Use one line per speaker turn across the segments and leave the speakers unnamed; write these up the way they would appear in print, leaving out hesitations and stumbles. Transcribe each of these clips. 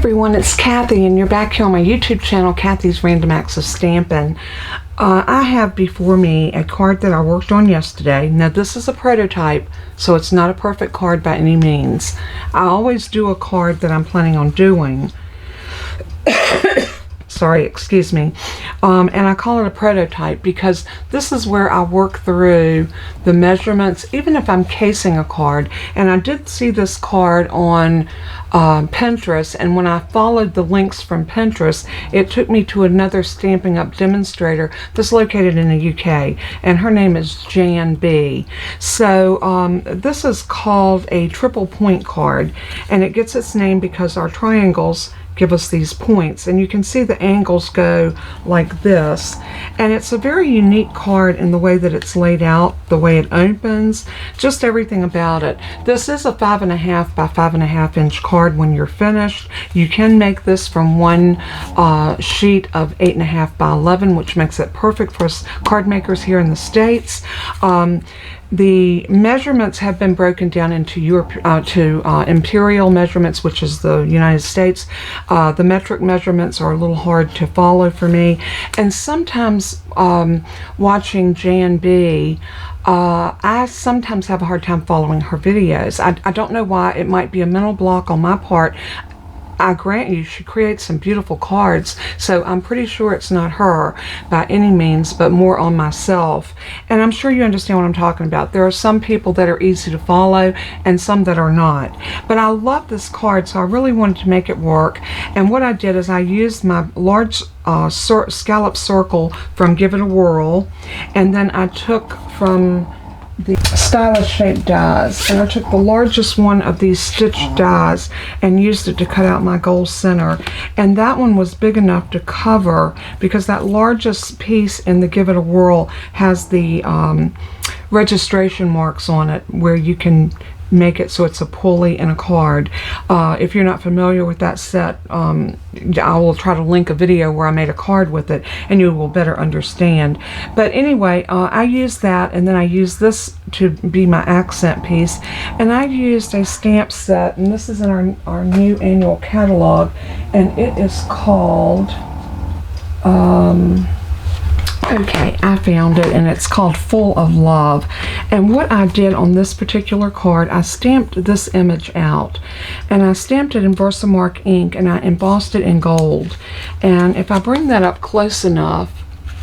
everyone, it's Kathy, and you're back here on my YouTube channel, Kathy's Random Acts of Stampin'. I have before me a card that I worked on yesterday. Now this is a prototype, so it's not a perfect card by any means. I always do a card that I'm planning on doing. Sorry, excuse me. And I call it a prototype because this is where I work through the measurements, even if I'm casing a card. And I did see this card on Pinterest, and when I followed the links from Pinterest, it took me to another Stampin' Up! Demonstrator that's located in the UK, and her name is Jan B. So this is called a triple point card, and it gets its name because our triangles give us these points, and you can see the angles go like this, and it's a very unique card in the way that it's laid out, the way it opens, just everything about it. This is a 5.5 by 5.5 inch card when you're finished. You can make this from one sheet of 8.5 by 11, which makes it perfect for us card makers here in the States. The measurements have been broken down into imperial measurements, which is the United States. The metric measurements are a little hard to follow for me, and sometimes watching Jan B, I sometimes have a hard time following her videos. I don't know why. It might be a mental block on my part. I grant you, she creates some beautiful cards, so I'm pretty sure it's not her by any means, but more on myself. And I'm sure you understand what I'm talking about. There are some people that are easy to follow and some that are not. But I love this card, so I really wanted to make it work. And what I did is I used my large scallop circle from Give It a Whirl, and then I took from the stylish shaped dies, and I took the largest one of these stitched dies and used it to cut out my gold center, and that one was big enough to cover, because that largest piece in the Give It a Whirl has the registration marks on it where you can make it so it's a pulley and a card. If you're not familiar with that set, I will try to link a video where I made a card with it and you will better understand. But anyway, I used that, and then I used this to be my accent piece, and I used a stamp set, and this is in our new annual catalog, and it is called okay, I found it, and it's called Full of Love. And what I did on this particular card, I stamped this image out, and I stamped it in Versamark ink, and I embossed it in gold. And if I bring that up close enough,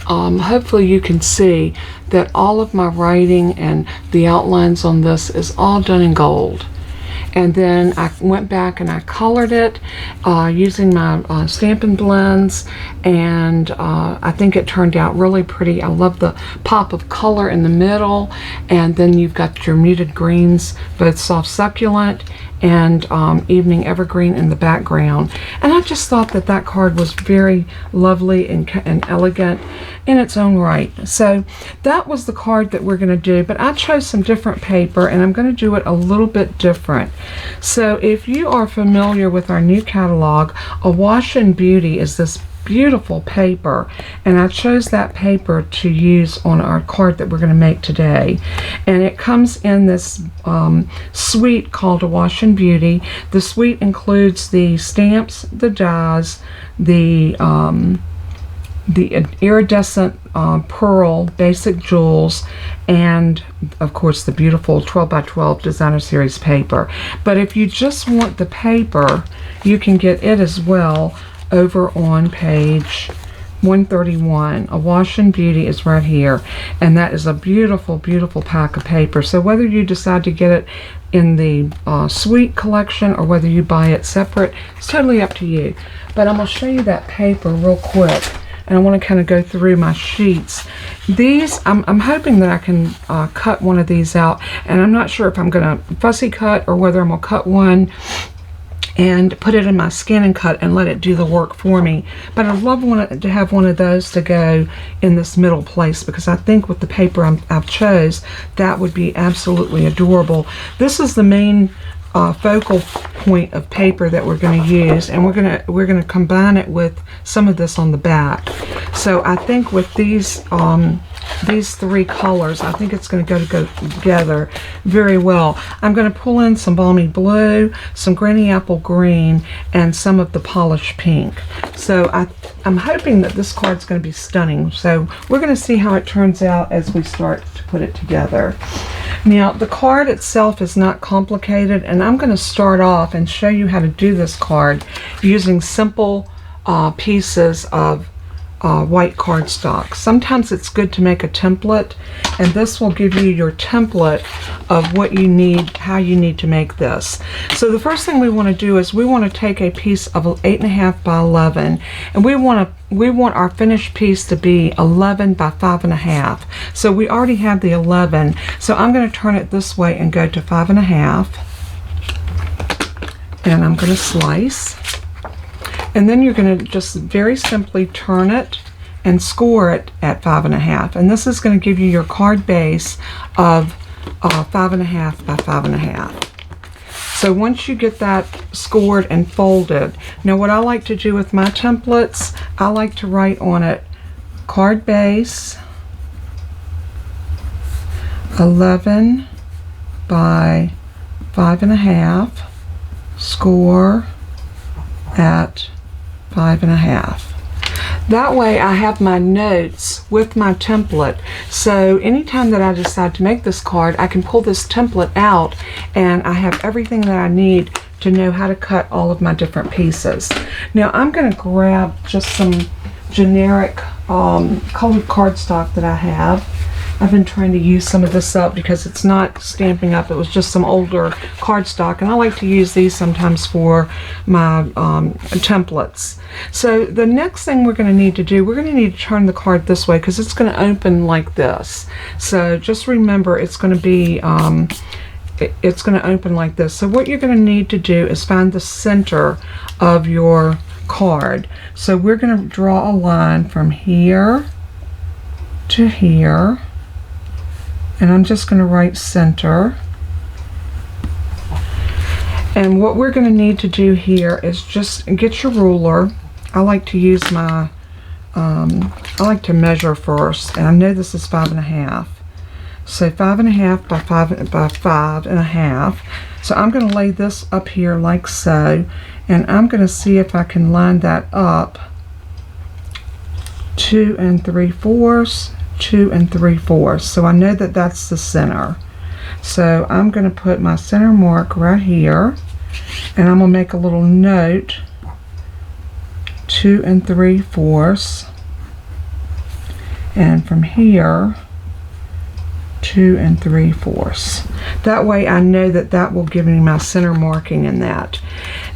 hopefully you can see that all of my writing and the outlines on this is all done in gold. And then I went back and I colored it using my Stampin' Blends, and I think it turned out really pretty. I love the pop of color in the middle, and then you've got your muted greens, both soft succulent and evening evergreen in the background. And I just thought that that card was very lovely and elegant in its own right. So that was the card that we're going to do, but I chose some different paper, and I'm going to do it a little bit different. So if you are familiar with our new catalog, Awash in Beauty is this beautiful paper, and I chose that paper to use on our card that we're going to make today. And it comes in this suite called Awash in Beauty. The suite includes the stamps, the dies, the iridescent pearl basic jewels, and of course the beautiful 12 by 12 designer series paper. But if you just want the paper, you can get it as well over on page 131. Awash in Beauty is right here, and that is a beautiful, beautiful pack of paper. So whether you decide to get it in the suite collection or whether you buy it separate, it's totally up to you. But I'm going to show you that paper real quick, and I want to kind of go through my sheets. These, I'm hoping that I can cut one of these out, and I'm not sure if I'm going to fussy cut or whether I'm going to cut one and put it in my scan and cut and let it do the work for me. But I'd love to have one of those to go in this middle place, because I think with the paper I've chose, that would be absolutely adorable. This is the main focal point of paper that we're going to use, and we're gonna combine it with some of this on the back. So I think with these these three colors. I think it's going to go together very well. I'm going to pull in some balmy blue, some granny apple green, and some of the polished pink. So I'm hoping that this card's going to be stunning. So we're going to see how it turns out as we start to put it together. Now, the card itself is not complicated, and I'm going to start off and show you how to do this card using simple pieces of white cardstock. Sometimes it's good to make a template, and this will give you your template of what you need, how you need to make this. So the first thing we want to do is we want to take a piece of 8.5 by 11, and we want our finished piece to be 11 by 5.5. So we already have the 11, so I'm going to turn it this way and go to 5.5, and I'm going to slice. And then you're going to just very simply turn it and score it at 5.5. And this is going to give you your card base of 5.5 by 5.5. So once you get that scored and folded, now what I like to do with my templates, I like to write on it card base 11 by 5.5, score at 5.5. That way I have my notes with my template, so anytime that I decide to make this card, I can pull this template out and I have everything that I need to know how to cut all of my different pieces. Now I'm going to grab just some generic colored cardstock that I have. I've been trying to use some of this up because it's not stamping up. It was just some older cardstock, and I like to use these sometimes for my templates. So the next thing we're going to need to do, we're going to need to turn the card this way because it's going to open like this. So just remember, it's going to be it's going to open like this. So what you're going to need to do is find the center of your card. So we're going to draw a line from here to here, and I'm just going to write center. And what we're going to need to do here is just get your ruler. I like to use my I like to measure first, and I know this is 5.5. So 5.5 by 5.5. So I'm going to lay this up here like so, and I'm going to see if I can line that up 2 3/4, 2 3/4. So I know that that's the center. So I'm going to put my center mark right here, and I'm going to make a little note, 2 3/4, and from here 2 3/4. That way I know that that will give me my center marking in that.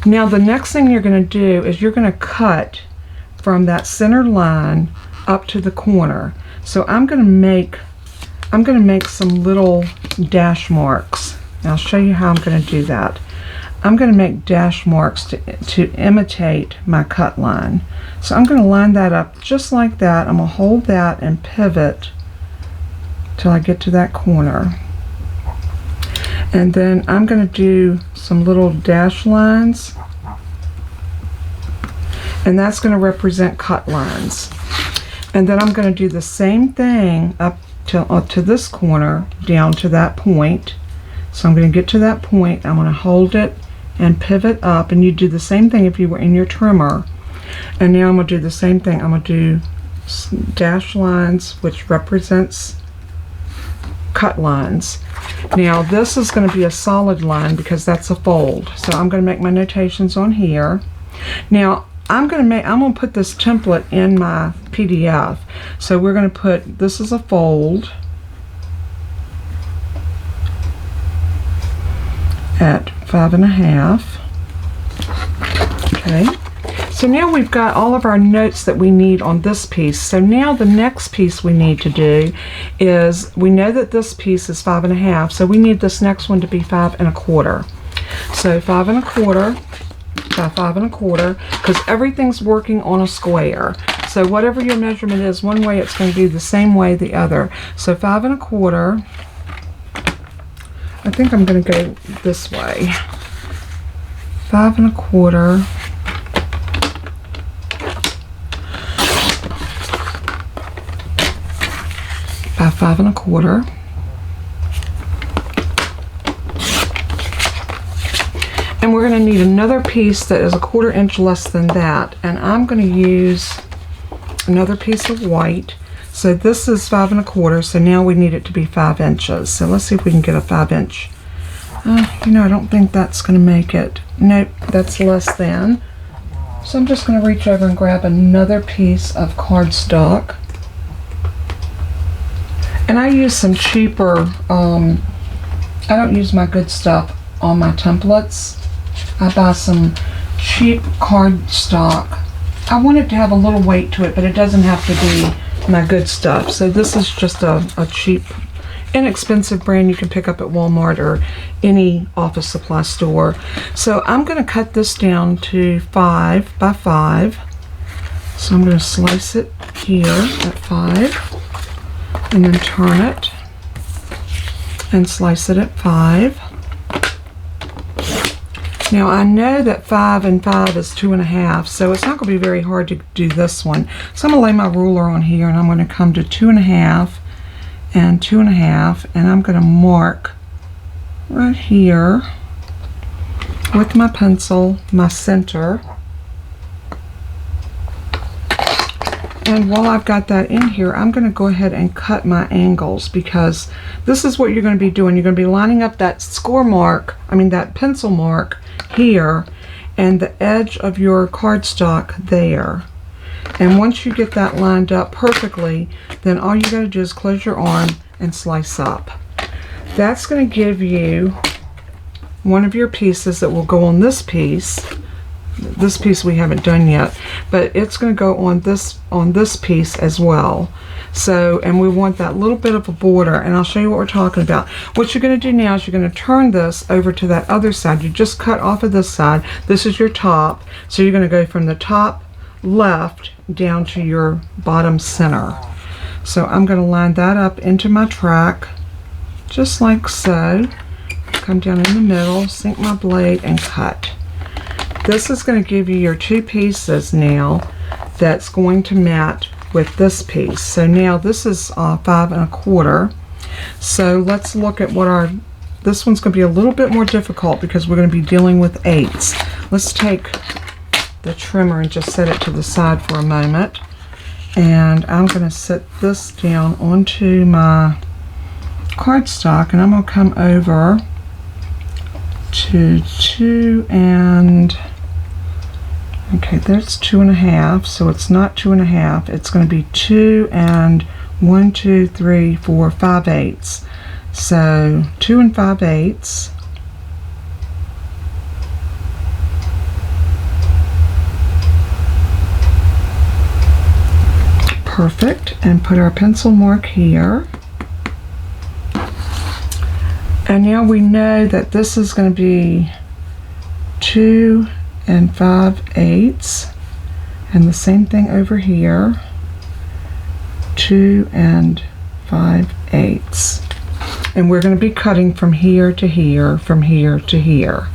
Now the next thing you're going to do is you're going to cut from that center line up to the corner. So I'm going to make some little dash marks. And I'll show you how I'm going to do that. I'm going to make dash marks to imitate my cut line. So I'm going to line that up just like that. I'm going to hold that and pivot till I get to that corner. And then I'm going to do some little dash lines, and that's going to represent cut lines. And then I'm going to do the same thing up to this corner down to that point. So I'm going to get to that point, I'm going to hold it and pivot up, and you do the same thing if you were in your trimmer. And now I'm going to do the same thing. I'm going to do dash lines, which represents cut lines. Now this is going to be a solid line because that's a fold. So I'm going to make my notations on here. Now I'm going to put this template in my PDF. So we're going to put, this is a fold at 5.5. Okay. So now we've got all of our notes that we need on this piece. So now the next piece we need to do is, we know that this piece is 5.5, so we need this next one to be 5 1/4. So 5 1/4 by 5 1/4, because everything's working on a square. So whatever your measurement is, one way it's going to be the same way the other. So 5 1/4, I think I'm going to go this way. 5 1/4 5 1/4. And we're going to need another piece that is 1/4 inch less than that. And I'm going to use another piece of white. So this is 5 1/4, so now we need it to be 5 inches. So let's see if we can get a 5 inch. You know, I don't think that's going to make it. Nope, that's less than. So I'm just going to reach over and grab another piece of cardstock. And I use some cheaper, I don't use my good stuff on my templates. I buy some cheap cardstock. I want it to have a little weight to it, but it doesn't have to be my good stuff. So this is just a cheap, inexpensive brand you can pick up at Walmart or any office supply store. So I'm going to cut this down to 5 by 5. So I'm going to slice it here at 5 and then turn it and slice it at 5. Now I know that 5 and 5 is 2 1/2, so it's not going to be very hard to do this one. So I'm going to lay my ruler on here and I'm going to come to 2 1/2 and 2 1/2, and I'm going to mark right here with my pencil my center. And while I've got that in here, I'm going to go ahead and cut my angles, because this is what you're going to be doing. You're going to be lining up that score mark, that pencil mark here, and the edge of your cardstock there. And once you get that lined up perfectly, then all you got to do is close your arm and slice up. That's going to give you one of your pieces that will go on this piece. This piece we haven't done yet, but it's going to go on this piece as well. So, and we want that little bit of a border, and I'll show you what we're talking about. What you're going to do now is you're going to turn this over to that other side. You just cut off of this side. This is your top, so you're going to go from the top left down to your bottom center. So I'm going to line that up into my track just like so. Come down in the middle, sink my blade, and cut. This is going to give you your two pieces now that's going to match with this piece. So now this is 5 1/4. So let's look at what this one's going to be a little bit more difficult because we're going to be dealing with 8s. Let's take the trimmer and just set it to the side for a moment. And I'm going to set this down onto my cardstock, and I'm going to come over to 2 and okay, there's 2 1/2, so it's not 2 1/2, it's going to be 2 and 1 2 3 4 5 eighths. So 2 and 5 eighths. Perfect. And put our pencil mark here. And now we know that this is going to be 2 and 5 eighths, and the same thing over here, 2 and 5 eighths. And we're going to be cutting from here to here, from here to here.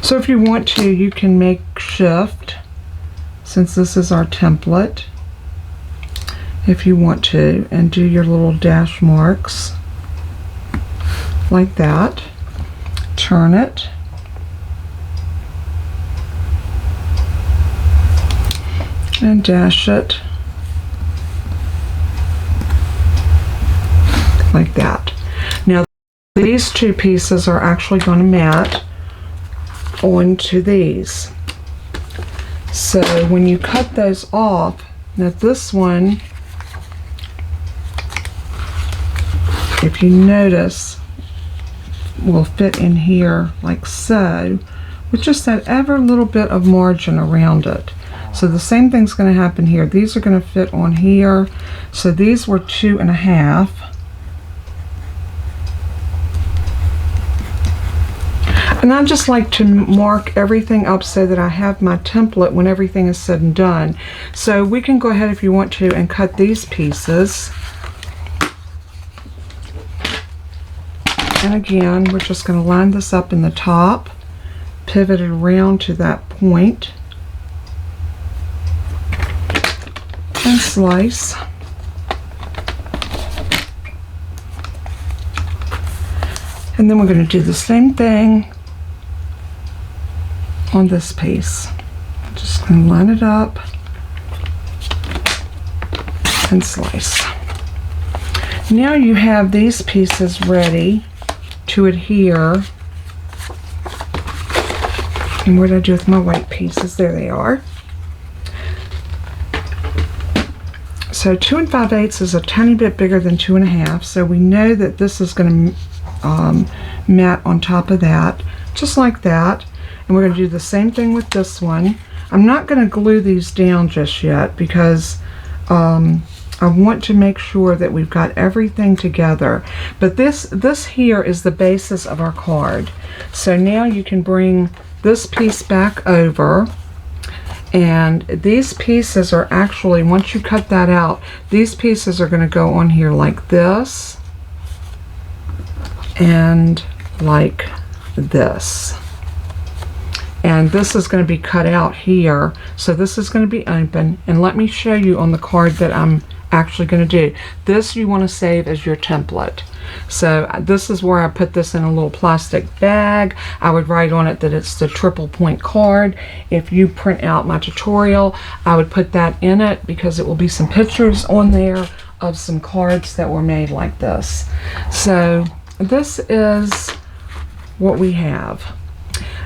So if you want to, you can make shift, since this is our template, if you want to, and do your little dash marks like that. Turn it. And dash it like that. Now these two pieces are actually going to mat onto these. So when you cut those off, now this one, if you notice, will fit in here like so, with just that ever little bit of margin around it. So the same thing's going to happen here. These are going to fit on here. So these were 2 1/2. And I just like to mark everything up so that I have my template when everything is said and done. So we can go ahead, if you want to, and cut these pieces. And again, we're just going to line this up in the top, pivot it around to that point, and slice. And then we're going to do the same thing on this piece. Just going to line it up and slice. Now you have these pieces ready to adhere. And what did I do with my white pieces? There they are. So 2 5/8 is a tiny bit bigger than 2 1/2, so we know that this is going to mat on top of that, just like that. And we're going to do the same thing with this one. I'm not going to glue these down just yet because I want to make sure that we've got everything together. But this here is the basis of our card. So now you can bring this piece back over, and these pieces are actually, once you cut that out, these pieces are going to go on here like this and like this. And this is going to be cut out here, so this is going to be open. And let me show you on the card that I'm actually going to do. This you want to save as your template. So this is where I put this in a little plastic bag. I would write on it that it's the triple point card. If you print out my tutorial, I would put that in it because it will be some pictures on there of some cards that were made like this. So this is what we have.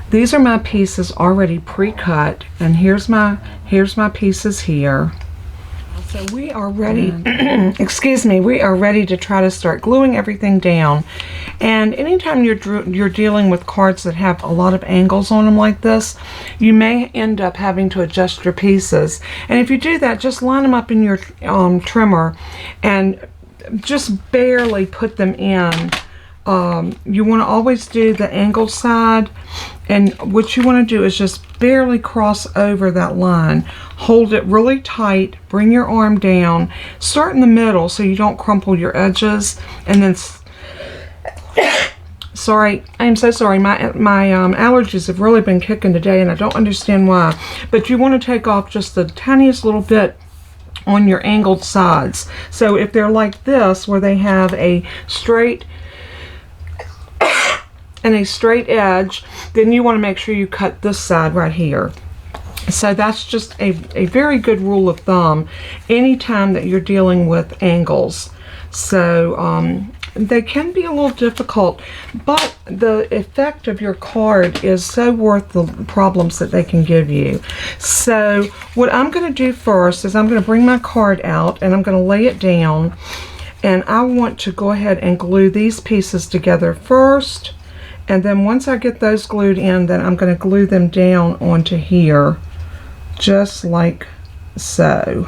These are my pieces already pre-cut, and here's my pieces here. So we are ready, excuse me, we are ready to try to start gluing everything down. And anytime you're dealing with cards that have a lot of angles on them like this, you may end up having to adjust your pieces. And if you do that, just line them up in your trimmer and just barely put them in. You want to always do the angled side, and what you want to do is just barely cross over that line. Hold it really tight, bring your arm down, start in the middle so you don't crumple your edges, and then sorry, I am so sorry, my allergies have really been kicking today and I don't understand why, but you want to take off just the tiniest little bit on your angled sides. So if they're like this, where they have a straight and a straight edge, then you want to make sure you cut this side right here. So that's just a very good rule of thumb anytime that you're dealing with angles. So they can be a little difficult, but the effect of your card is so worth the problems that they can give you. So what I'm going to do first is I'm going to bring my card out and I'm going to lay it down, and I want to go ahead and glue these pieces together first. And then once I get those glued in, then I'm going to glue them down onto here, just like so.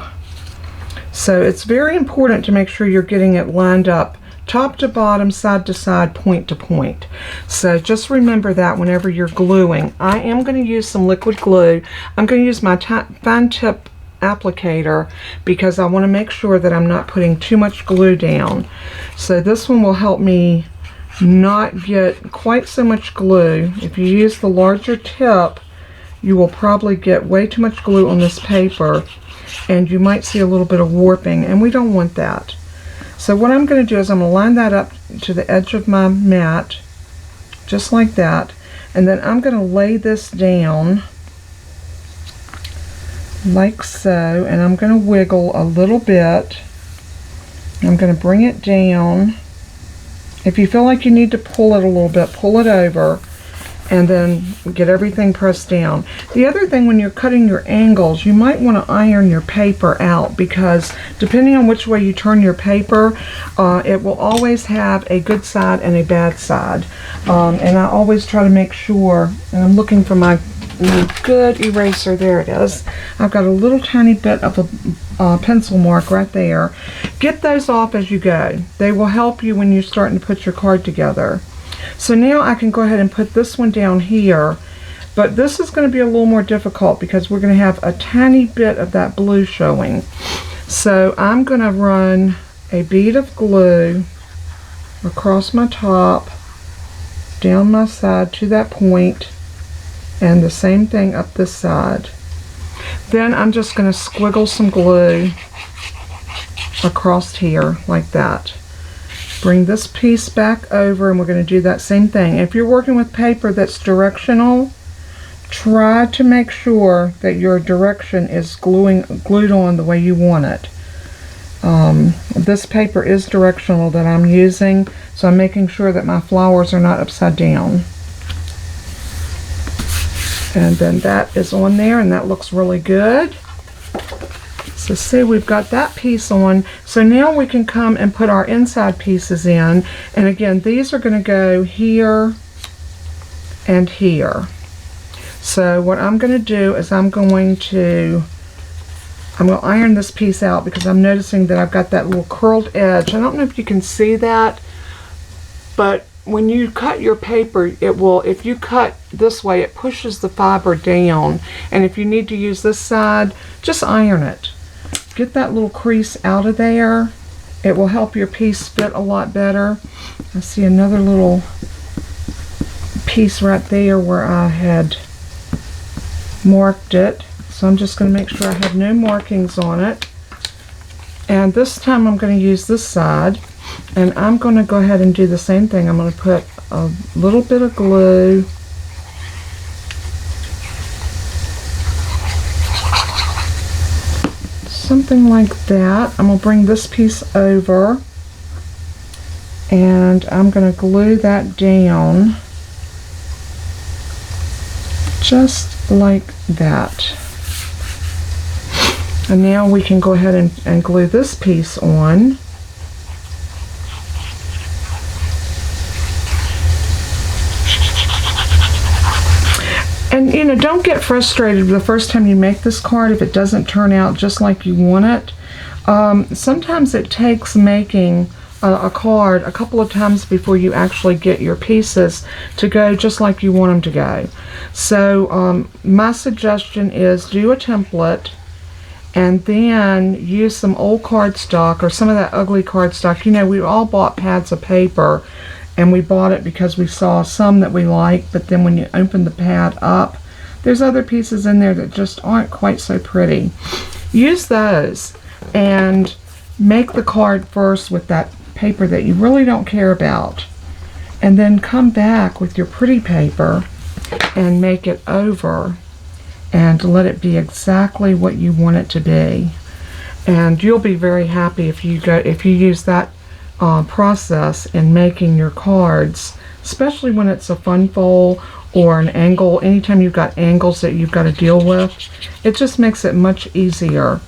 So it's very important to make sure you're getting it lined up top to bottom, side to side, point to point. So just remember that whenever you're gluing. I am going to use some liquid glue. I'm going to use my fine tip applicator because I want to make sure that I'm not putting too much glue down. So this one will help me not get quite so much glue. If you use the larger tip, you will probably get way too much glue on this paper and you might see a little bit of warping, and we don't want that. So what I'm going to do is I'm going to line that up to the edge of my mat just like that, and then I'm going to lay this down like so, and I'm going to wiggle a little bit. I'm going to bring it down. If you feel like you need to pull it a little bit, pull it over, and then get everything pressed down. The other thing, when you're cutting your angles, you might want to iron your paper out, because depending on which way you turn your paper, it will always have a good side and a bad side. And I always try to make sure, and I'm looking for my good eraser, there it is. I've got a little tiny bit of a pencil mark right there. Get those off as you go. They will help you when you're starting to put your card together. So now I can go ahead and put this one down here, but this is going to be a little more difficult because we're going to have a tiny bit of that blue showing. So I'm going to run a bead of glue across my top, down my side to that point, and the same thing up this side. Then I'm just going to squiggle some glue across here like that. Bring this piece back over, and we're going to do that same thing. If you're working with paper that's directional, try to make sure that your direction is glued on the way you want it. This paper is directional that I'm using, so I'm making sure that my flowers are not upside down. And then that is on there, and that looks really good. So see, we've got that piece on. So now we can come and put our inside pieces in. And again, these are going to go here and here. So what I'm going to do is I'm going to iron this piece out, because I'm noticing that I've got that little curled edge. I don't know if you can see that, but when you cut your paper, it will, if you cut this way, it pushes the fiber down. And if you need to use this side, just iron it. Get that little crease out of there. It will help your piece fit a lot better. I see another little piece right there where I had marked it. So I'm just going to make sure I have no markings on it. And this time I'm going to use this side. And I'm going to go ahead and do the same thing. I'm going to put a little bit of glue something like that. I'm going to bring this piece over, and I'm going to glue that down just like that. And now we can go ahead and glue this piece on. And you know, don't get frustrated the first time you make this card if it doesn't turn out just like you want it. Sometimes it takes making a card a couple of times before you actually get your pieces to go just like you want them to go. So my suggestion is do a template and then use some old cardstock or some of that ugly cardstock. You know, we all bought pads of paper, and we bought it because we saw some that we liked, but then when you open the pad up, there's other pieces in there that just aren't quite so pretty. Use those and make the card first with that paper that you really don't care about, and then come back with your pretty paper and make it over and let it be exactly what you want it to be. And you'll be very happy if you use that process in making your cards, especially when it's a fun fold or an angle. Anytime you've got angles that you've got to deal with, it just makes it much easier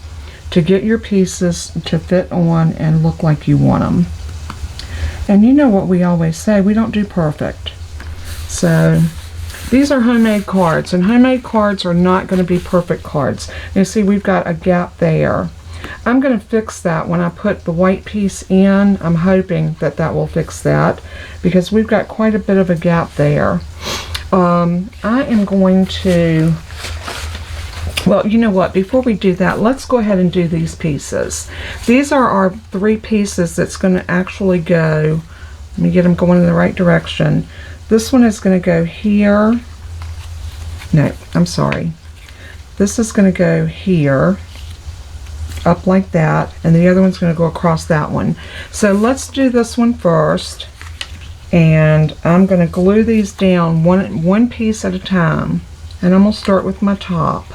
to get your pieces to fit on and look like you want them. And you know what we always say, we don't do perfect. So these are homemade cards, and homemade cards are not going to be perfect cards. You see, we've got a gap there. I'm going to fix that when I put the white piece in. I'm hoping that that will fix that, because we've got quite a bit of a gap there. I am going to, well, you know what, before we do that, let's go ahead and do these pieces. These are our 3 pieces that's going to actually go, let me get them going in the right direction. This one is going to go here. No, I'm sorry. This is going to go here, up like that, and the other one's going to go across that one. So let's do this one first, and I'm going to glue these down one piece at a time, and I'm going to start with my top.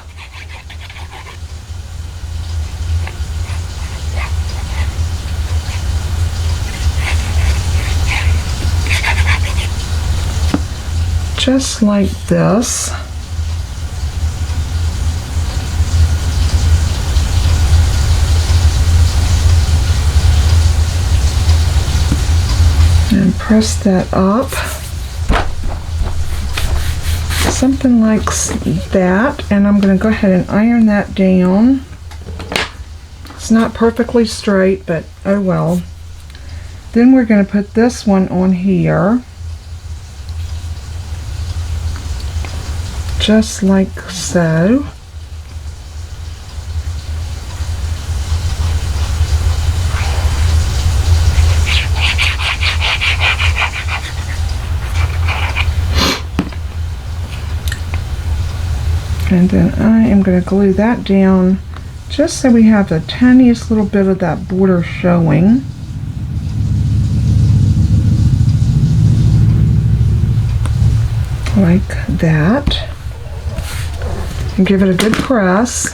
Just like this. And press that up, something like that, and I'm going to go ahead and iron that down. It's not perfectly straight, but oh well. Then we're going to put this one on here, just like so. And then I am going to glue that down just so we have the tiniest little bit of that border showing. like that, and give it a good press.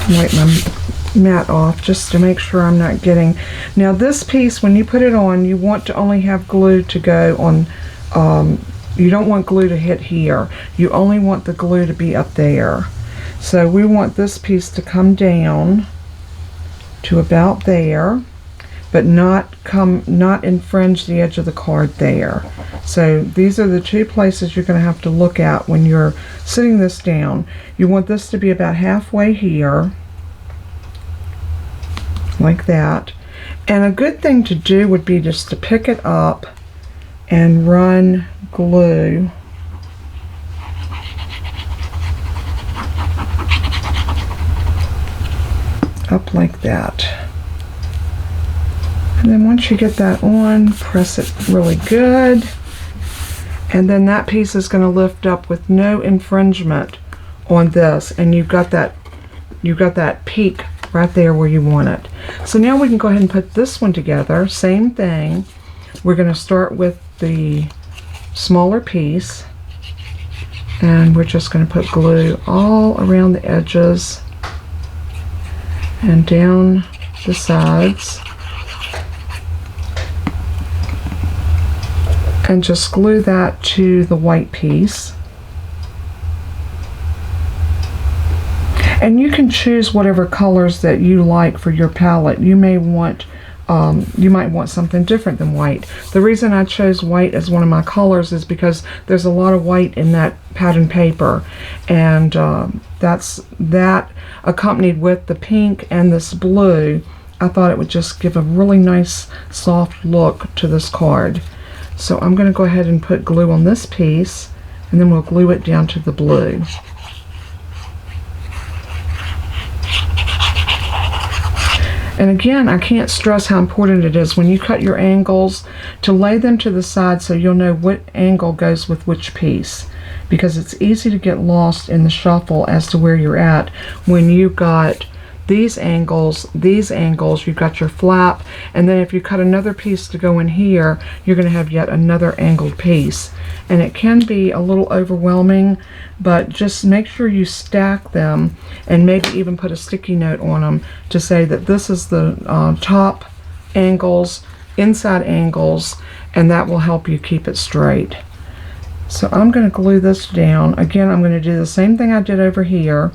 Wipe my mat off just to make sure I'm not getting. Now this piece, when you put it on, you want to only have glue to go on. You don't want glue to hit here. You only want the glue to be up there. So we want this piece to come down to about there, but not infringe the edge of the card there. So these are the two places you're going to have to look at when you're sitting this down. You want this to be about halfway here, like that. And a good thing to do would be just to pick it up and run glue up like that. And then once you get that on, press it really good. And then that piece is going to lift up with no infringement on this, and you've got that peak right there where you want it. So now we can go ahead and put this one together. Same thing. We're going to start with the smaller piece, and we're just going to put glue all around the edges and down the sides, and just glue that to the white piece. And you can choose whatever colors that you like for your palette. You may want you might want something different than white. The reason I chose white as one of my colors is because there's a lot of white in that pattern paper, and that accompanied with the pink and this blue, I thought it would just give a really nice soft look to this card. So I'm going to go ahead and put glue on this piece, and then we'll glue it down to the blue. And again, I can't stress how important it is when you cut your angles to lay them to the side so you'll know what angle goes with which piece, because it's easy to get lost in the shuffle as to where you're at when you've got these angles, you've got your flap, and then if you cut another piece to go in here, you're going to have yet another angled piece. And it can be a little overwhelming, but just make sure you stack them and maybe even put a sticky note on them to say that this is the top angles, inside angles, and that will help you keep it straight. So I'm going to glue this down. Again, I'm going to do the same thing I did over here.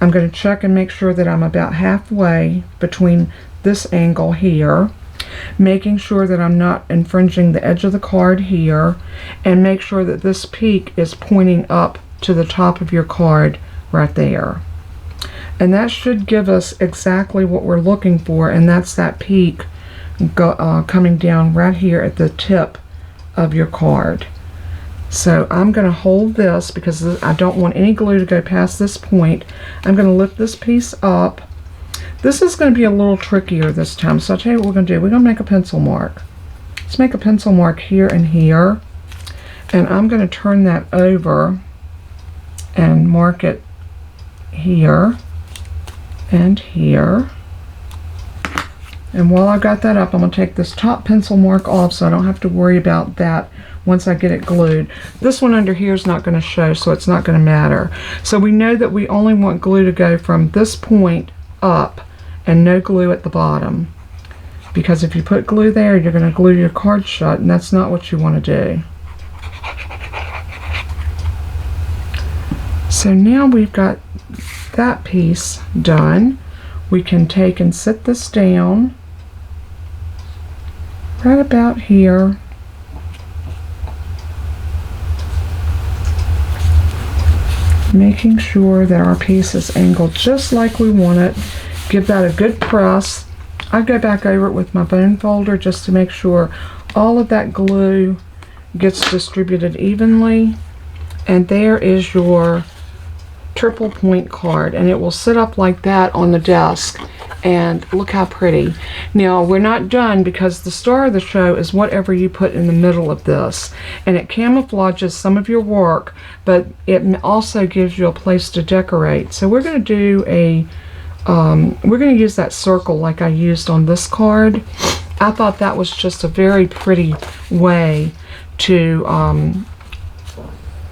I'm going to check and make sure that I'm about halfway between this angle here, making sure that I'm not infringing the edge of the card here, and make sure that this peak is pointing up to the top of your card right there. And that should give us exactly what we're looking for, and that's that peak coming down right here at the tip of your card. So I'm going to hold this because I don't want any glue to go past this point. I'm going to lift this piece up. This is going to be a little trickier this time, so I'll tell you what we're going to do. We're going to make a pencil mark. Let's make a pencil mark here and here, and I'm going to turn that over and mark it here and here. And while I've got that up, I'm going to take this top pencil mark off so I don't have to worry about that once I get it glued. This one under here is not going to show, so it's not going to matter. So we know that we only want glue to go from this point up and no glue at the bottom, because if you put glue there, you're going to glue your card shut, and that's not what you want to do. So now we've got that piece done. We can take and sit this down right about here. Making sure that our piece is angled just like we want it. Give that a good press. I go back over it with my bone folder just to make sure all of that glue gets distributed evenly. And there is your triple point card, and it will sit up like that on the desk, and look how pretty. Now we're not done, because the star of the show is whatever you put in the middle of this, and it camouflages some of your work, but it also gives you a place to decorate. So we're going to do a we're going to use that circle like I used on this card, I thought that was just a very pretty way to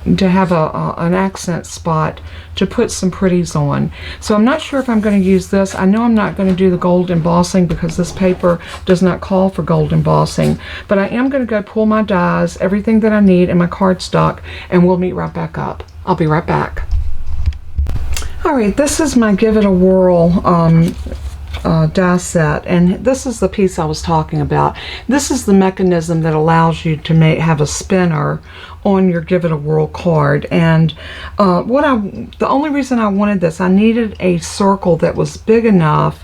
have an accent spot to put some pretties on. So I'm not sure if I'm going to use this. I know I'm not going to do the gold embossing because this paper does not call for gold embossing, but I am going to go pull my dies, everything that I need in my cardstock, and we'll meet right back up. I'll be right back. Alright, this is my Give It a Whirl die set, and this is the piece I was talking about. This is the mechanism that allows you to have a spinner on your Give It a Whirl card. And the only reason I wanted this, I needed a circle that was big enough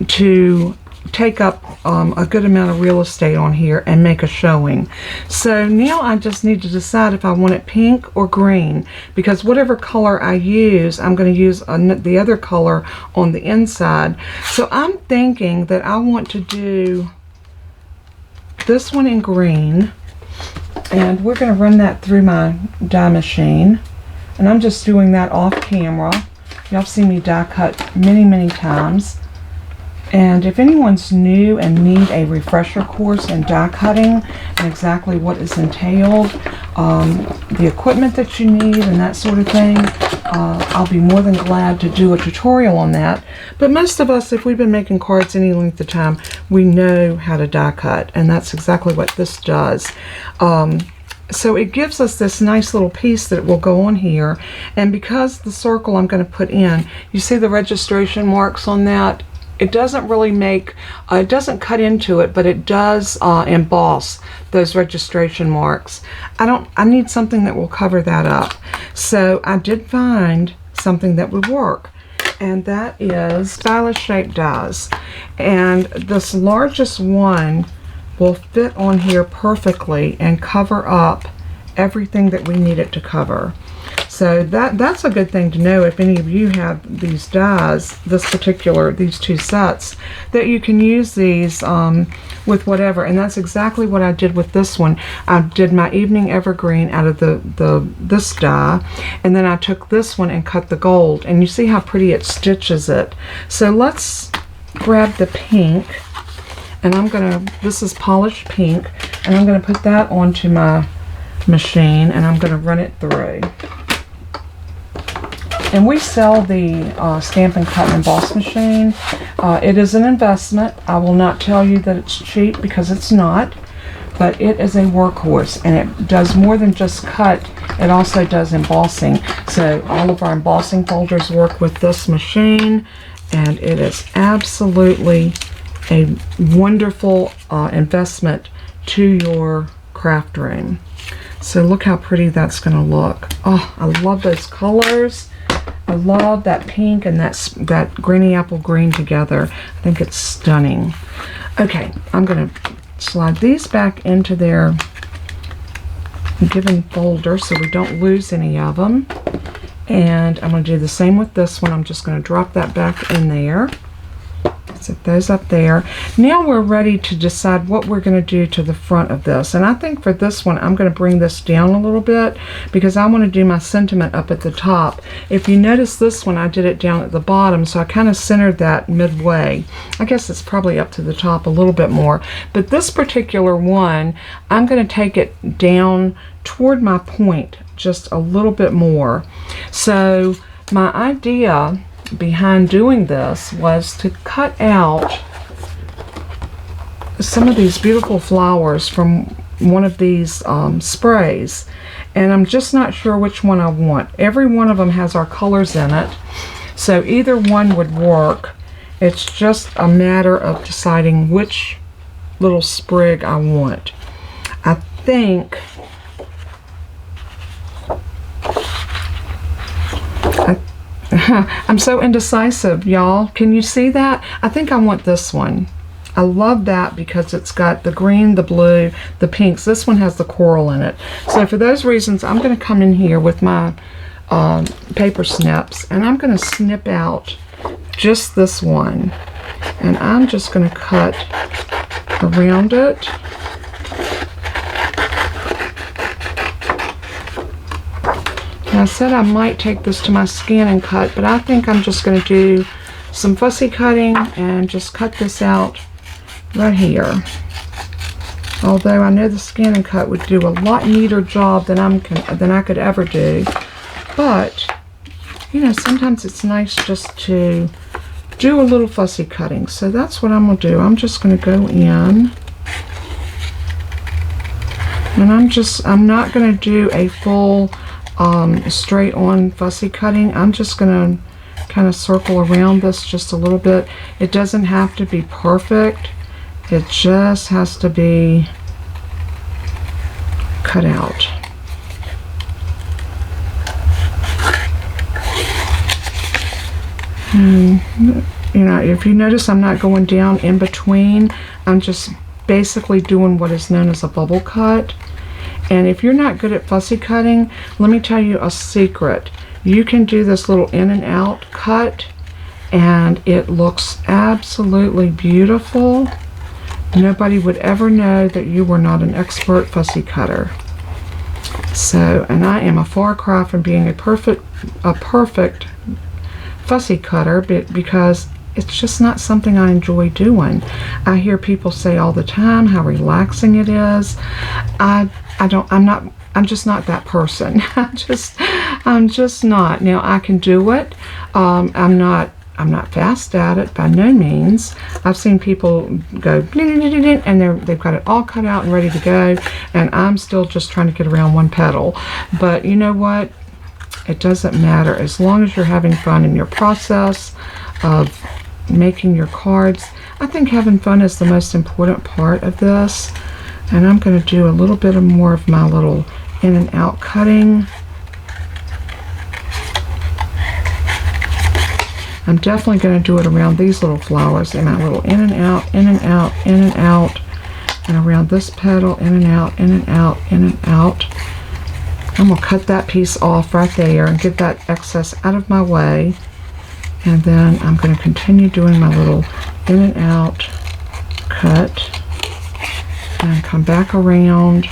to take up a good amount of real estate on here and make a showing. So now I just need to decide if I want it pink or green, because whatever color I use, I'm going to use the other color on the inside. So I'm thinking that I want to do this one in green, and we're going to run that through my die machine, and I'm just doing that off camera. Y'all have seen me die cut many times. And if anyone's new and need a refresher course in die cutting and exactly what is entailed, the equipment that you need and that sort of thing, I'll be more than glad to do a tutorial on that. But most of us, if we've been making cards any length of time, we know how to die cut, and that's exactly what this does. So it gives us this nice little piece that will go on here, and because the circle I'm going to put in, you see the registration marks on that? It doesn't really make, it doesn't cut into it, but it does emboss those registration marks. I need something that will cover that up. So I did find something that would work, and that is stylish shaped dies. And this largest one will fit on here perfectly and cover up everything that we need it to cover. So that's a good thing to know if any of you have these dies, these two sets, that you can use these with whatever. And that's exactly what I did with this one. I did my Evening Evergreen out of this die, and then I took this one and cut the gold, and you see how pretty it stitches it. So let's grab the pink, and this is polished pink, and I'm gonna put that onto my machine, and I'm gonna run it through. And we sell the Stampin' Cut and Emboss machine. It is an investment. I will not tell you that it's cheap, because it's not, but it is a workhorse, and it does more than just cut. It also does embossing. So all of our embossing folders work with this machine, and it is absolutely a wonderful investment to your craft room. So look how pretty that's going to look. Oh, I love those colors. I love that pink and that granny apple green together. I think it's stunning. Okay, I'm going to slide these back into their given folder so we don't lose any of them. And I'm going to do the same with this one. I'm just going to drop that back in there. Set those up there. Now we're ready to decide what we're going to do to the front of this. And I think for this one, I'm going to bring this down a little bit, because I want to do my sentiment up at the top. If you notice this one, I did it down at the bottom, so I kind of centered that midway. I guess it's probably up to the top a little bit more. But this particular one, I'm going to take it down toward my point just a little bit more. So my idea behind doing this was to cut out some of these beautiful flowers from one of these sprays, and I'm just not sure which one I want. Every one of them has our colors in it, so either one would work. It's just a matter of deciding which little sprig I want. I think I'm so indecisive, y'all. Can you see that? I think I want this one. I love that because it's got the green, the blue, the pinks. This one has the coral in it. So for those reasons, I'm going to come in here with my paper snips, and I'm going to snip out just this one. And I'm just going to cut around it. I said I might take this to my scan and cut, but I think I'm just going to do some fussy cutting and just cut this out right here. Although I know the scan and cut would do a lot neater job than I could ever do. But, you know, sometimes it's nice just to do a little fussy cutting. So that's what I'm going to do. I'm just going to go in. And I'm not going to do a full straight on fussy cutting. I'm just going to kind of circle around this just a little bit. It doesn't have to be perfect. It just has to be cut out. And, you know, if you notice, I'm not going down in between. I'm just basically doing what is known as a bubble cut. And if you're not good at fussy cutting, let me tell you a secret. You can do this little in and out cut and it looks absolutely beautiful. Nobody would ever know that you were not an expert fussy cutter. So, and I am a far cry from being a perfect fussy cutter because it's just not something I enjoy doing. I hear people say all the time how relaxing it is. I'm just not that person. I'm just not. Now I can do it. I'm not fast at it by no means. I've seen people go and they've got it all cut out and ready to go, and I'm still just trying to get around one pedal. But you know what? It doesn't matter as long as you're having fun in your process of making your cards. I think having fun is the most important part of this. And I'm going to do a little bit more of my little in and out cutting. I'm definitely going to do it around these little flowers, and my little in and out, in and out, in and out, and around this petal, in and out, in and out, in and out. I'm going to cut that piece off right there and get that excess out of my way. And then I'm going to continue doing my little in and out cut and come back around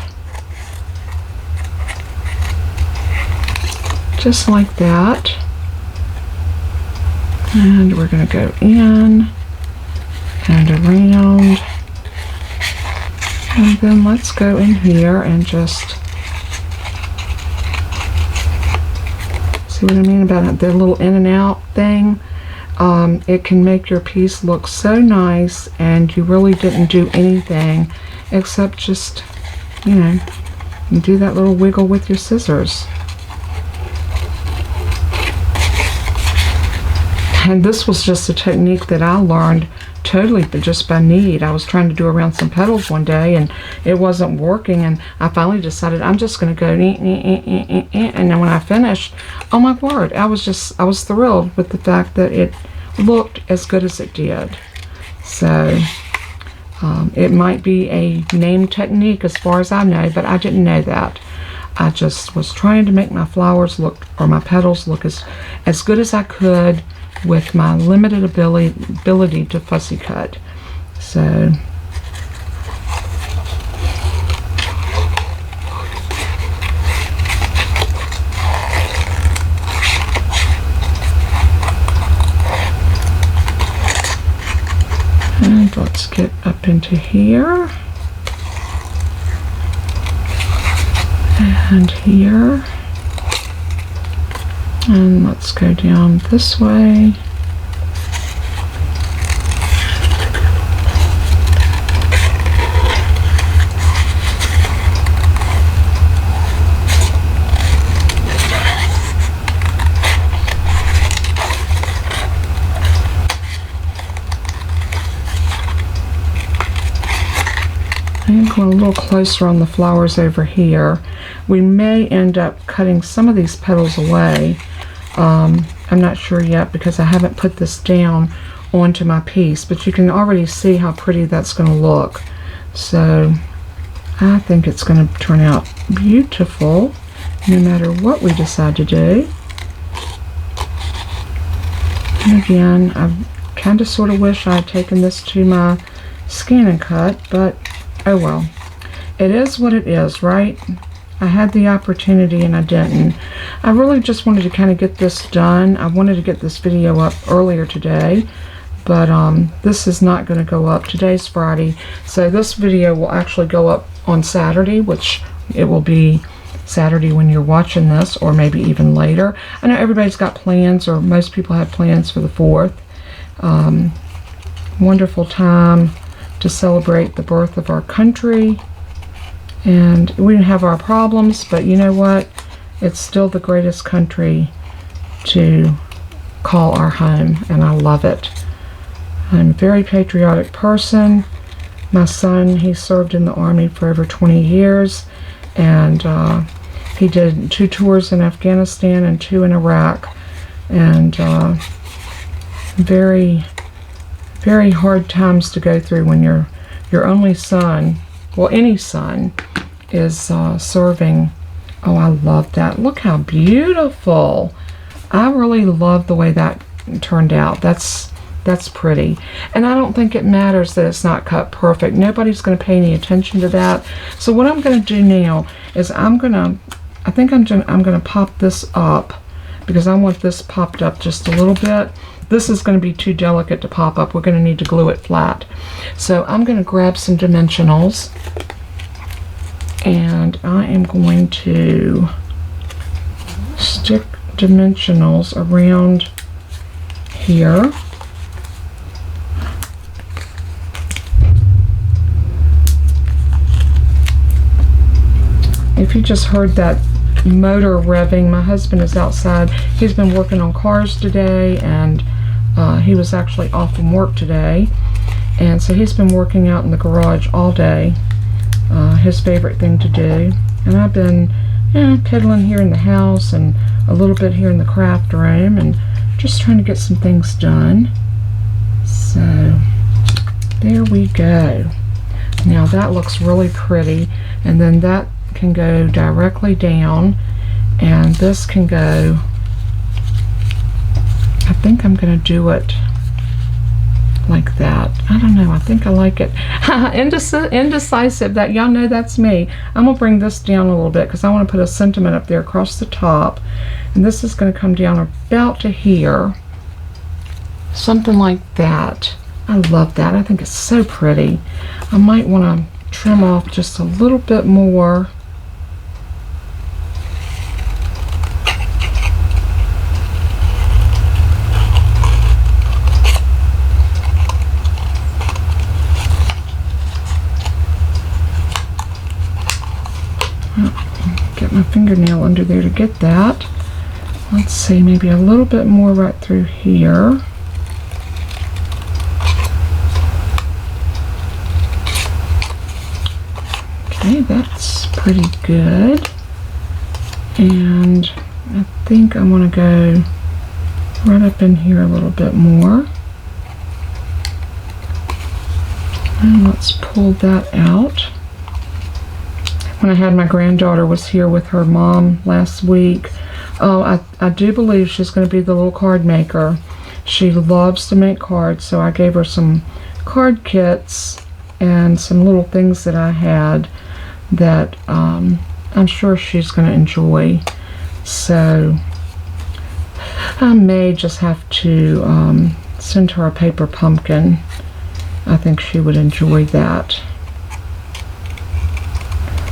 just like that. And we're going to go in and around. And then let's go in here and just see what I mean about the little in and out thing. It can make your piece look so nice, and you really didn't do anything except just, you know, do that little wiggle with your scissors. And this was just a technique that I learned totally just by need. I was trying to do around some petals one day and it wasn't working, and I finally decided I'm just going to go and then when I finished, oh my word, I was thrilled with the fact that it looked as good as it did. So it might be a name technique as far as I know, but I didn't know that. I just was trying to make my flowers look, or my petals look as good as I could with my limited ability to fussy cut. So and let's get up into here and here. And let's go down this way. I'm going a little closer on the flowers over here. We may end up cutting some of these petals away. I'm not sure yet because I haven't put this down onto my piece, but you can already see how pretty that's going to look. So I think it's going to turn out beautiful no matter what we decide to do. And again, I kind of sort of wish I had taken this to my scan and cut, but oh well. It is what it is, right? I had the opportunity and I didn't. I really just wanted to kind of get this done. I wanted to get this video up earlier today, but this is not going to go up. Today's Friday, so this video will actually go up on Saturday, which it will be Saturday when you're watching this, or maybe even later. I know everybody's got plans, or most people have plans for the 4th. Wonderful time to celebrate the birth of our country, and we have our problems, but you know what? It's still the greatest country to call our home, and I love it. I'm a very patriotic person. My son, he served in the Army for over 20 years, and he did 2 tours in Afghanistan and 2 in Iraq, and very, very hard times to go through when your only son, well, any son, is serving. Oh, I love that. Look how beautiful. I really love the way that turned out. That's pretty. And I don't think it matters that it's not cut perfect. Nobody's going to pay any attention to that. So what I'm going to do now is I'm going to pop this up, because I want this popped up just a little bit. This is going to be too delicate to pop up. We're going to need to glue it flat. So I'm going to grab some dimensionals, and I am going to stick dimensionals around here. If you just heard that motor revving, my husband is outside. He's been working on cars today, and he was actually off from work today, and so he's been working out in the garage all day, his favorite thing to do. And I've been piddling here in the house and a little bit here in the craft room, and just trying to get some things done. So there we go. Now that looks really pretty, and then that can go directly down, and this can go, I think I'm going to do it like that. I don't know, I think I like it. Indecisive, that y'all know that's me. I'm going to bring this down a little bit because I want to put a sentiment up there across the top, and this is going to come down about to here, something like that. I love that. I think it's so pretty. I might want to trim off just a little bit more. Get my fingernail under there to get that. Let's see, maybe a little bit more right through here. Okay, that's pretty good. And I think I want to go right up in here a little bit more. And let's pull that out. When I had my granddaughter was here with her mom last week, oh, I do believe she's going to be the little card maker. She loves to make cards, so I gave her some card kits and some little things that I had that I'm sure she's going to enjoy. So I may just have to send her a paper pumpkin. I think she would enjoy that.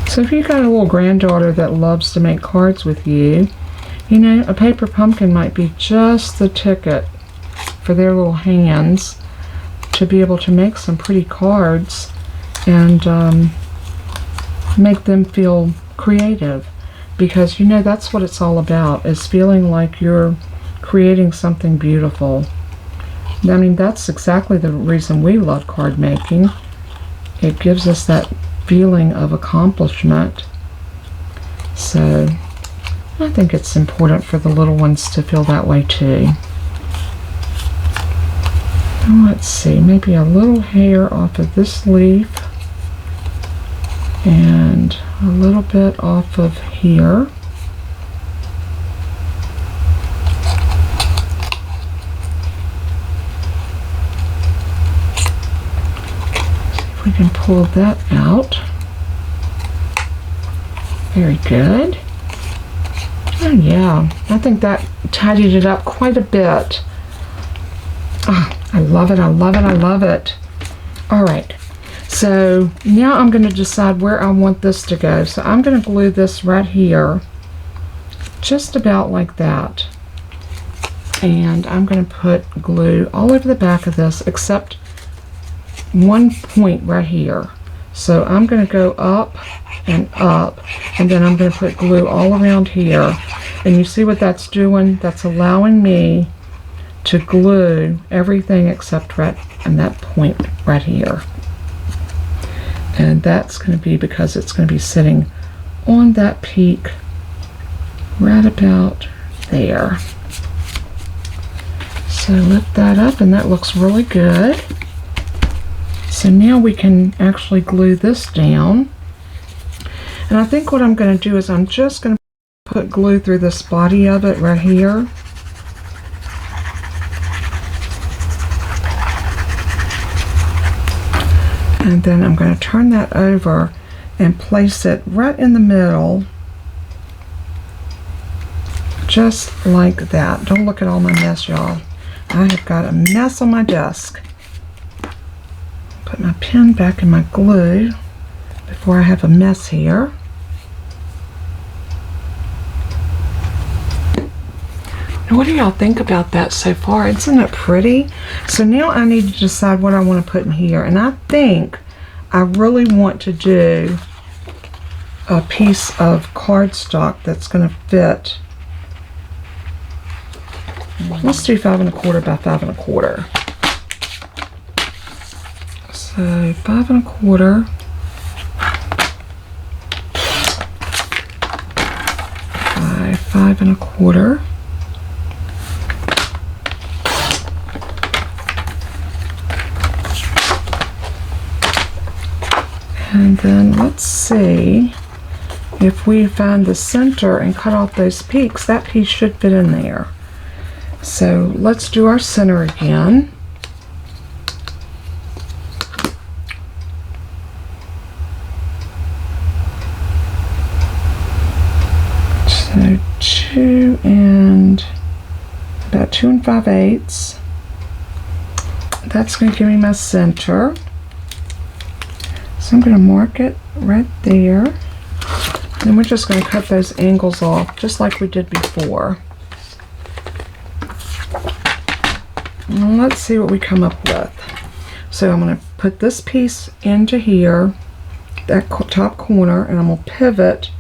So if you've got a little granddaughter that loves to make cards with you, you know, a paper pumpkin might be just the ticket for their little hands to be able to make some pretty cards and make them feel creative, because you know that's what it's all about, is feeling like you're creating something beautiful. I mean, that's exactly the reason we love card making. It gives us that feeling of accomplishment. So I think it's important for the little ones to feel that way too. And let's see, maybe a little hair off of this leaf and a little bit off of here. We can pull that out. Very good. Oh yeah, I think that tidied it up quite a bit. I love it, I love it, I love it. All right, so now I'm going to decide where I want this to go. So I'm going to glue this right here, just about like that. And I'm going to put glue all over the back of this except one point right here. So I'm going to go up, and then I'm going to put glue all around here. And you see what that's doing? That's allowing me to glue everything except right in that point right here. And that's going to be because it's going to be sitting on that peak right about there. So lift that up, and that looks really good. So now we can actually glue this down. And I think what I'm going to do is I'm just going to put glue through this body of it right here. And then I'm going to turn that over and place it right in the middle, just like that. Don't look at all my mess, y'all. I have got a mess on my desk. Put my pen back in my glue before I have a mess here. Now, what do y'all think about that so far? Isn't it pretty? So now I need to decide what I want to put in here. And I think I really want to do a piece of cardstock that's going to fit. Let's do 5 1/4 by 5 1/4. So 5 1/4 by 5 1/4. And then let's see if we find the center and cut off those peaks. That piece should fit in there. So let's do our center again. So 2 and about 2 5/8. That's going to give me my center. So I'm going to mark it right there. And we're just going to cut those angles off just like we did before. And let's see what we come up with. So I'm going to put this piece into here, that top corner, and I'm going to pivot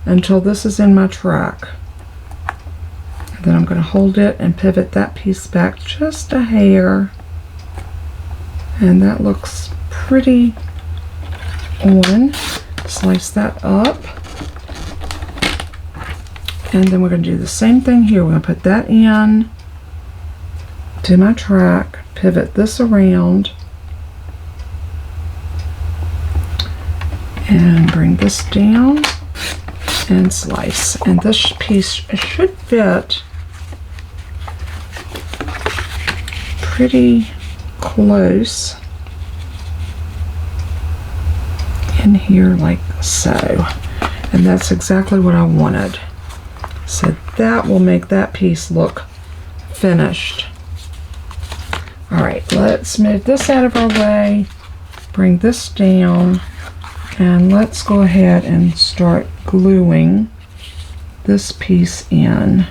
until this is in my track. And then I'm going to hold it and pivot that piece back just a hair. And that looks pretty on. Slice that up. And then we're going to do the same thing here. We're going to put that in to my track, pivot this around, and bring this down and slice. And this piece should fit pretty close in here like so. And that's exactly what I wanted. So that will make that piece look finished. All right, let's move this out of our way, bring this down, and let's go ahead and start gluing this piece in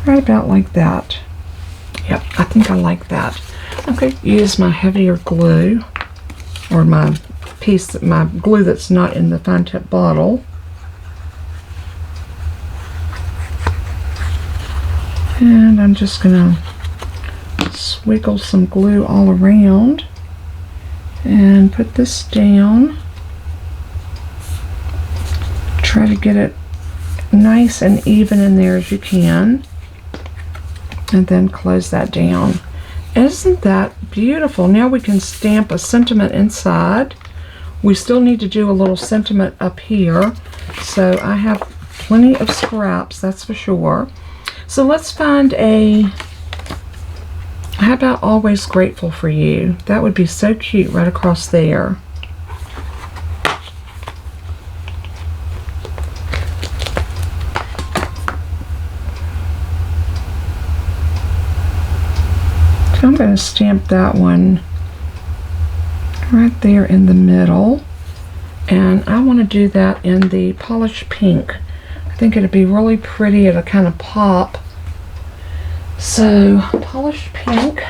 right about like that. Yep, I think I like that. I'm going to use my heavier glue, or my glue that's not in the fine tip bottle. And I'm just going to swiggle some glue all around and put this down. Try to get it nice and even in there as you can, and then close that down. Isn't that beautiful? Now we can stamp a sentiment inside. We still need to do a little sentiment up here, so I have plenty of scraps, that's for sure. So let's find a, how about Always Grateful for You? That would be so cute right across there. So I'm going to stamp that one right there in the middle. And I want to do that in the polished pink. I think it'd be really pretty. It'll kind of pop. So, polished pink.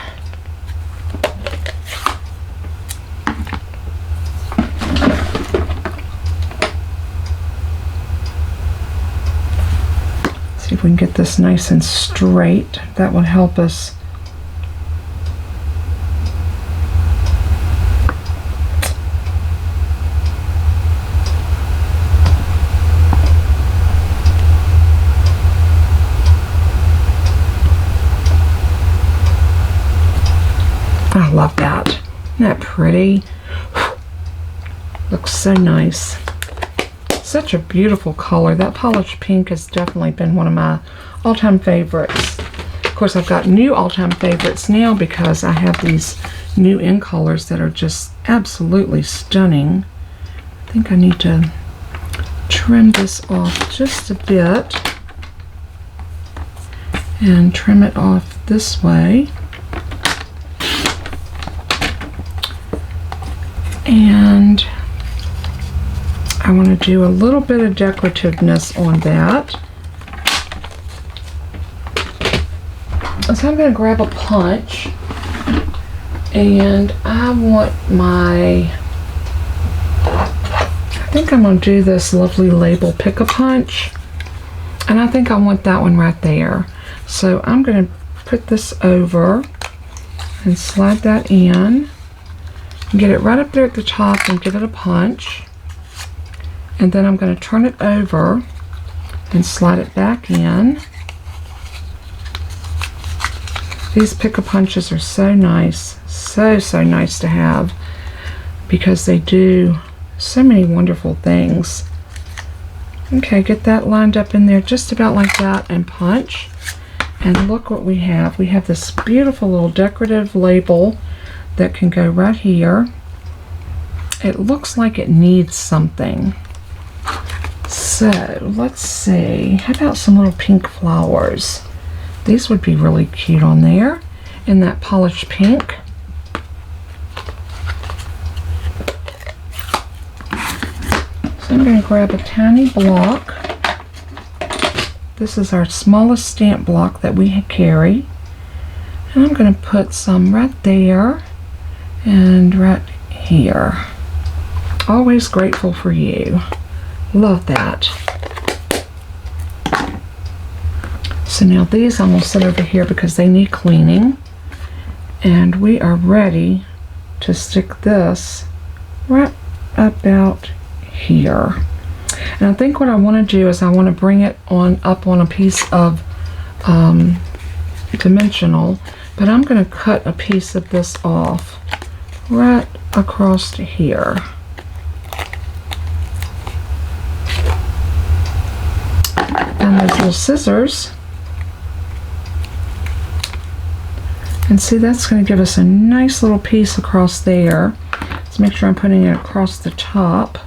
See if we can get this nice and straight. That would help us. I love that. Isn't that pretty? Looks so nice. Such a beautiful color. That polished pink has definitely been one of my all-time favorites. Of course, I've got new all-time favorites now because I have these new in colors that are just absolutely stunning. I think I need to trim this off just a bit and trim it off this way. And I want to do a little bit of decorativeness on that. So I'm going to grab a punch, and I want my, I think I'm going to do this lovely label Pick-a-Punch, and I think I want that one right there. So I'm going to put this over and slide that in. Get it right up there at the top and give it a punch. And then I'm going to turn it over and slide it back in. These Pick-a-Punches are so nice. So nice to have because they do so many wonderful things. Okay, get that lined up in there just about like that and punch. And look what we have. We have this beautiful little decorative label that can go right here. It looks like it needs something. So let's see, how about some little pink flowers? These would be really cute on there in that polished pink. So I'm going to grab a tiny block. This is our smallest stamp block that we carry. And I'm going to put some right there and right here. Always grateful for you. Love that. So now these I'm going to set over here because they need cleaning. And we are ready to stick this right about here. And I think what I want to do is I want to bring it on up on a piece of dimensional, but I'm going to cut a piece of this off right across to here. And those little scissors. And see, that's going to give us a nice little piece across there. Let's make sure I'm putting it across the top.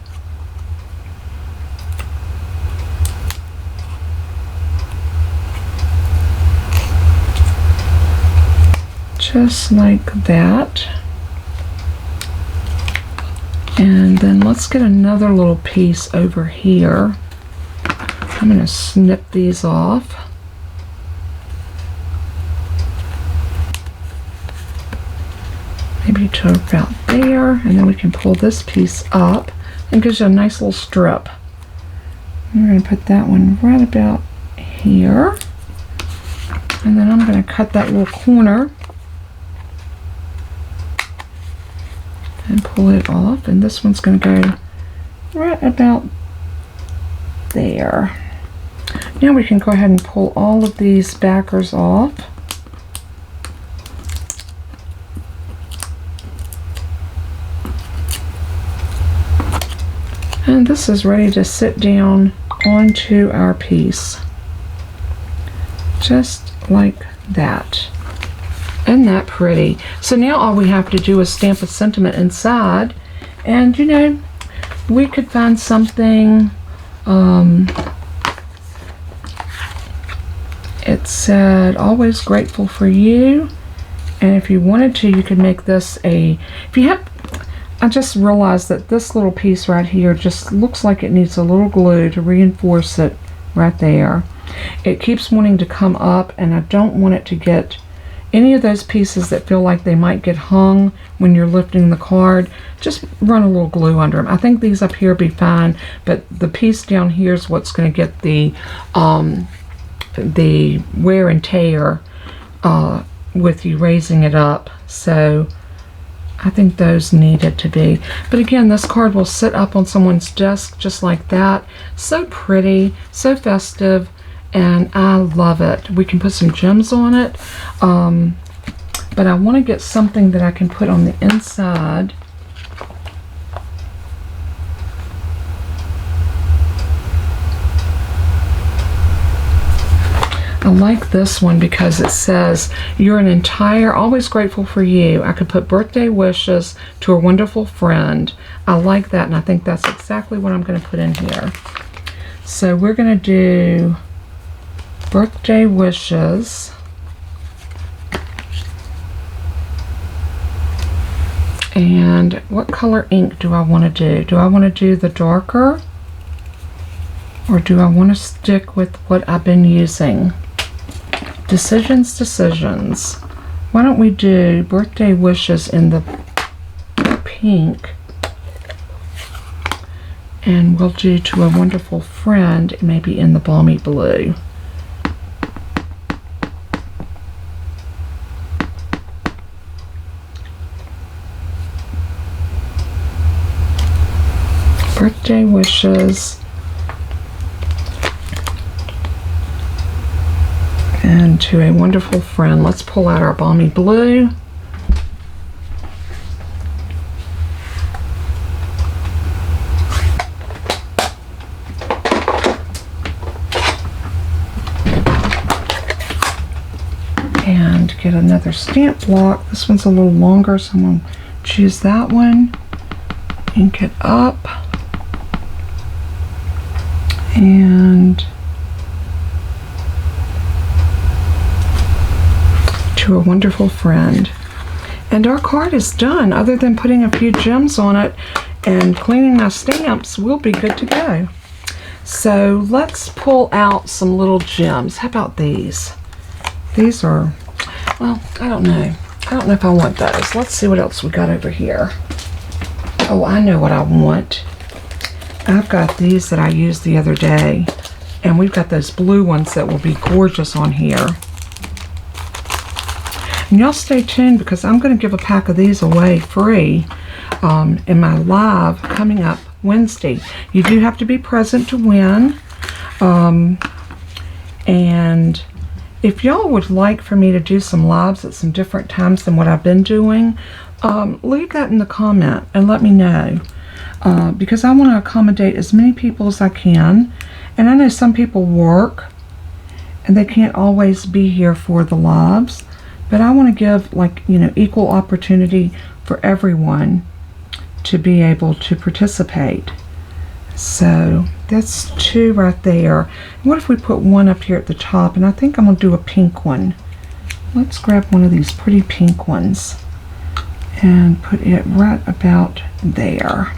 Just like that. And then let's get another little piece over here. I'm going to snip these off. Maybe to about there, and then we can pull this piece up and gives you a nice little strip. I'm going to put that one right about here. And then I'm going to cut that little corner and pull it off, and this one's going to go right about there. Now we can go ahead and pull all of these backers off. And this is ready to sit down onto our piece. Just like that. Isn't that pretty? So now all we have to do is stamp a sentiment inside, and you know, we could find something. It said, always grateful for you, And if you wanted to, you could make this I just realized that this little piece right here just looks like it needs a little glue to reinforce it right there. It keeps wanting to come up, and I don't want it to get any of those pieces that feel like they might get hung when you're lifting the card. Just run a little glue under them. I think these up here will be fine, but the piece down here is what's going to get the wear and tear with you raising it up. So I think those needed to be. But again, this card will sit up on someone's desk just like that. So pretty, so festive, and I love it. We can put some gems on it, but I want to get something that I can put on the inside. I like this one because it says, "You're an entire, always grateful for you." I could put birthday wishes to a wonderful friend. I like that, and I think that's exactly what I'm going to put in here. So we're going to do birthday wishes. And what color ink do I want to do? Do I want to do the darker, or do I want to stick with what I've been using? Decisions. Why don't we do birthday wishes in the pink, and we'll do to a wonderful friend maybe in the balmy blue. Birthday wishes. And to a wonderful friend. Let's pull out our balmy blue. And get another stamp block. This one's a little longer, so I'm going to choose that one. Ink it up. And to a wonderful friend. And our card is done. Other than putting a few gems on it and cleaning my stamps, we'll be good to go. So let's pull out some little gems. How about these? These are, well, I don't know. I don't know if I want those. Let's see what else we got over here. Oh, I know what I want. I've got these that I used the other day, and we've got those blue ones that will be gorgeous on here. And y'all stay tuned, because I'm going to give a pack of these away free in my live coming up Wednesday. You do have to be present to win. And if y'all would like for me to do some lives at some different times than what I've been doing, leave that in the comment and let me know. Because I want to accommodate as many people as I can. And I know some people work and they can't always be here for the lives. But I want to give, like, you know, equal opportunity for everyone to be able to participate. So that's two right there. What if we put one up here at the top? And I think I'm going to do a pink one. Let's grab one of these pretty pink ones and put it right about there.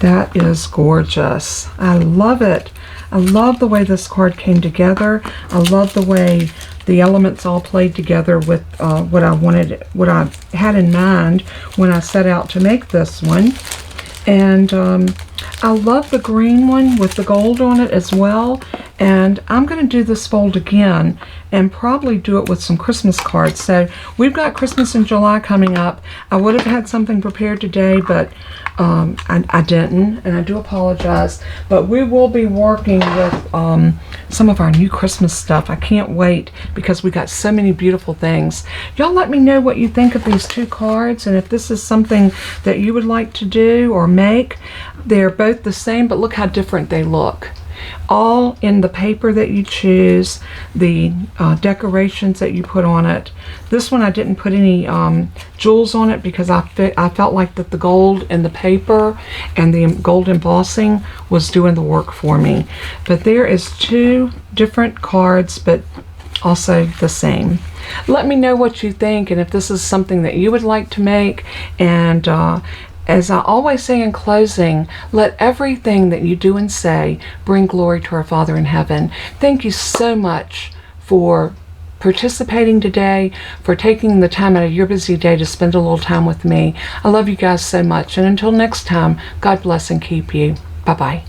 That is gorgeous. I love it. I love the way this card came together. I love the way the elements all played together with what I had in mind when I set out to make this one. And I love the green one with the gold on it as well. And I'm going to do this fold again and probably do it with some Christmas cards. So we've got Christmas in July coming up. I would have had something prepared today, but I didn't, and I do apologize. But we will be working with some of our new Christmas stuff. I can't wait, because we got so many beautiful things. Y'all let me know what you think of these two cards, and if this is something that you would like to do or make. They're both the same, but look how different they look. All in the paper that you choose, the decorations that you put on it. This one I didn't put any jewels on it, because I felt like that the gold in the paper and the gold embossing was doing the work for me. But there is two different cards, but also the same. Let me know what you think and if this is something that you would like to make. And as I always say in closing, let everything that you do and say bring glory to our Father in heaven. Thank you so much for participating today, for taking the time out of your busy day to spend a little time with me. I love you guys so much. And until next time, God bless and keep you. Bye-bye.